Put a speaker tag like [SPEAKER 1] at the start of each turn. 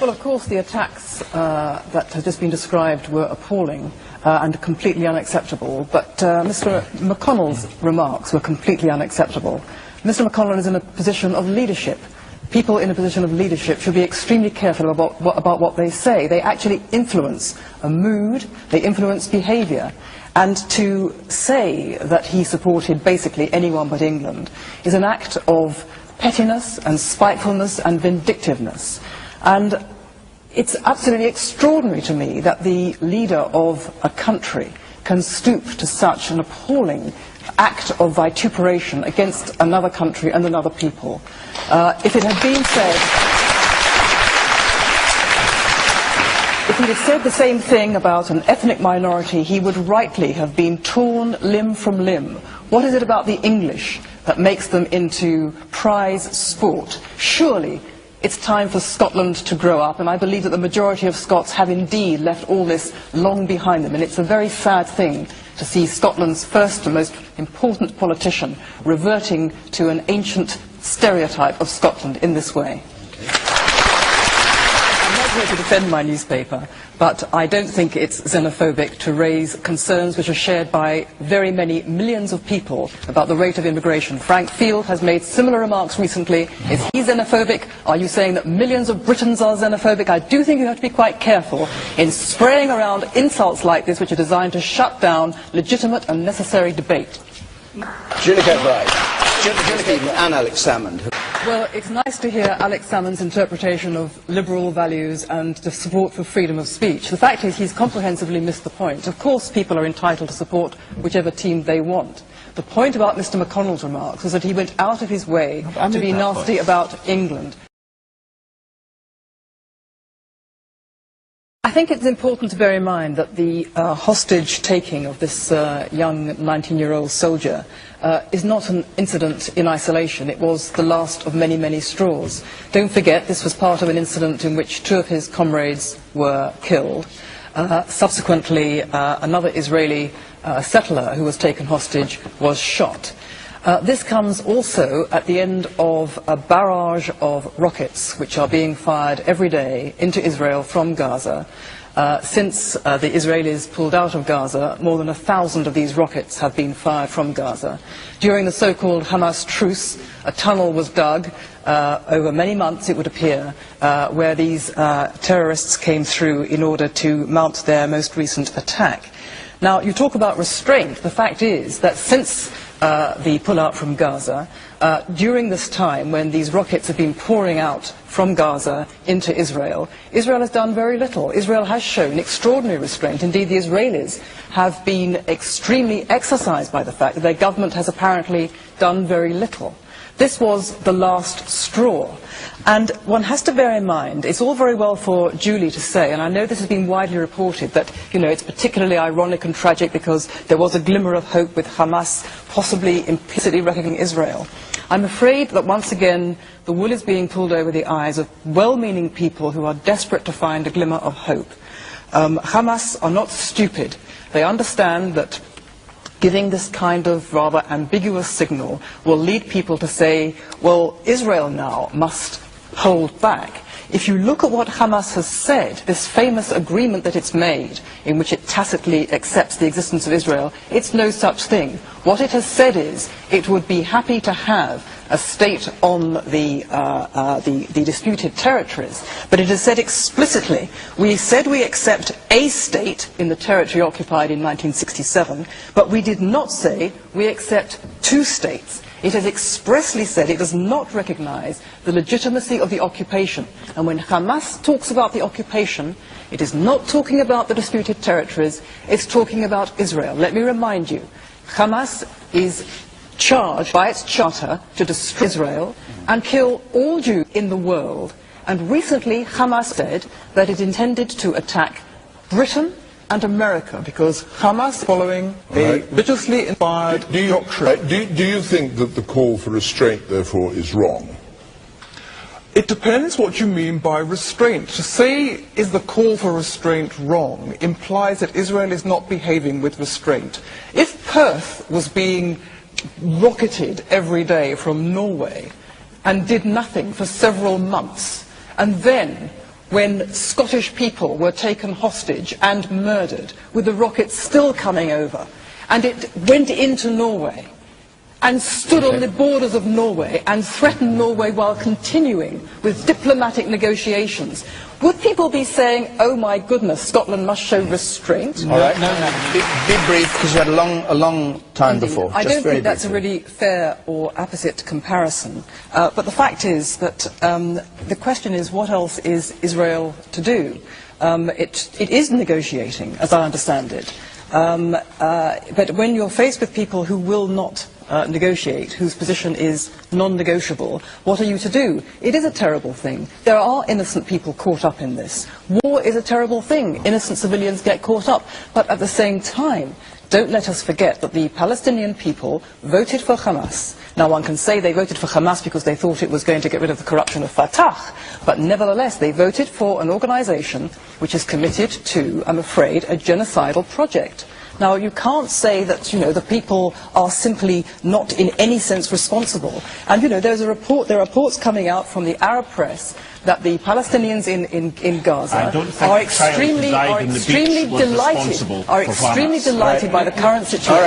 [SPEAKER 1] Well, of course, the attacks that have just been described were appalling and completely unacceptable, but Mr. McConnell's remarks were completely unacceptable. Mr. McConnell is in a position of leadership. People in a position of leadership should be extremely careful about what they say. They actually influence a mood, they influence behaviour. And to say that he supported basically anyone but England is an act of pettiness and spitefulness and vindictiveness. And it's absolutely extraordinary to me that the leader of a country can stoop to such an appalling act of vituperation against another country and another people. If it had been said, if he had said the same thing about an ethnic minority, he would rightly have been torn limb from limb. What is it about the English that makes them into prize sport? Surely it's time for Scotland to grow up, and I believe that the majority of Scots have indeed left all this long behind them, and it's a very sad thing to see Scotland's first and most important politician reverting to an ancient stereotype of Scotland in this way. I'm not here to defend my newspaper, but I don't think it's xenophobic to raise concerns which are shared by very many millions of people about the rate of immigration. Frank Field has made similar remarks recently. Is he xenophobic? Are you saying that millions of Britons are xenophobic? I do think you have to be quite careful in spraying around insults like this, which are designed to shut down legitimate and necessary debate.
[SPEAKER 2] Julie O'Brien and Alex Salmond.
[SPEAKER 1] Well, it's nice to hear Alex Salmond's interpretation of liberal values and the support for freedom of speech. The fact is he's comprehensively missed the point. Of course people are entitled to support whichever team they want. The point about Mr. McConnell's remarks was that he went out of his way to be nasty about England. I think it's important to bear in mind that the hostage-taking of this young 19-year-old soldier is not an incident in isolation. It was the last of many, many straws. Don't forget, this was part of an incident in which 2 of his comrades were killed. Subsequently, another Israeli settler who was taken hostage was shot. This comes also at the end of a barrage of rockets which are being fired every day into Israel from Gaza. Since the Israelis pulled out of Gaza, more than 1,000 of these rockets have been fired from Gaza. During the so-called Hamas truce, a tunnel was dug over many months, it would appear, where these terrorists came through in order to mount their most recent attack. Now, you talk about restraint. The fact is that since the pullout from Gaza, during this time when these rockets have been pouring out from Gaza into Israel, Israel has done very little. Israel has shown extraordinary restraint. Indeed, the Israelis have been extremely exercised by the fact that their government has apparently done very little. This was the last straw. And one has to bear in mind, it's all very well for Julie to say, and I know this has been widely reported, that, you know, it's particularly ironic and tragic because there was a glimmer of hope with Hamas possibly implicitly reckoning Israel. I'm afraid that once again the wool is being pulled over the eyes of well-meaning people who are desperate to find a glimmer of hope. Hamas are not stupid. They understand that giving this kind of rather ambiguous signal will lead people to say, well, Israel now must hold back. If you look at what Hamas has said, this famous agreement that it's made, in which it tacitly accepts the existence of Israel, it's no such thing. What it has said is it would be happy to have a state on the disputed territories, but it has said explicitly, we said we accept a state in the territory occupied in 1967, but we did not say we accept 2 states. It has expressly said it does not recognize the legitimacy of the occupation. And when Hamas talks about the occupation, it is not talking about the disputed territories, it's talking about Israel. Let me remind you, Hamas is charged by its charter to destroy Israel and kill all Jews in the world. And recently Hamas said that it intended to attack Britain and America, because Hamas following a religiously inspired doctrine.
[SPEAKER 3] Do you think that the call for restraint, therefore, is wrong?
[SPEAKER 4] It depends what you mean by restraint. To say, is the call for restraint wrong, implies that Israel is not behaving with restraint. If Perth was being rocketed every day from Norway and did nothing for several months, and then
[SPEAKER 1] when Scottish people were taken hostage and murdered, with the rockets still coming over, and it went into Norway and stood on the borders of Norway and threatened Norway while continuing with diplomatic negotiations, would people be saying, oh my goodness, Scotland must show restraint?
[SPEAKER 2] All right, be brief, because you had a long time
[SPEAKER 1] Indeed.
[SPEAKER 2] before.
[SPEAKER 1] I don't think that's a
[SPEAKER 2] briefly.
[SPEAKER 1] really fair or apposite comparison. But the fact is that the question is, what else is Israel to do? It is negotiating, as I understand it. But when you're faced with people who will not negotiate, whose position is non-negotiable, what are you to do? It is a terrible thing. There are innocent people caught up in this. War is a terrible thing. Innocent civilians get caught up. But at the same time, don't let us forget that the Palestinian people voted for Hamas. Now, one can say they voted for Hamas because they thought it was going to get rid of the corruption of Fatah, but nevertheless, they voted for an organization which is committed to, I'm afraid, a genocidal project. Now, you can't say that, you know, the people are simply not in any sense responsible. And, you know, there are reports coming out from the Arab press that the Palestinians in Gaza are extremely delighted by the current situation.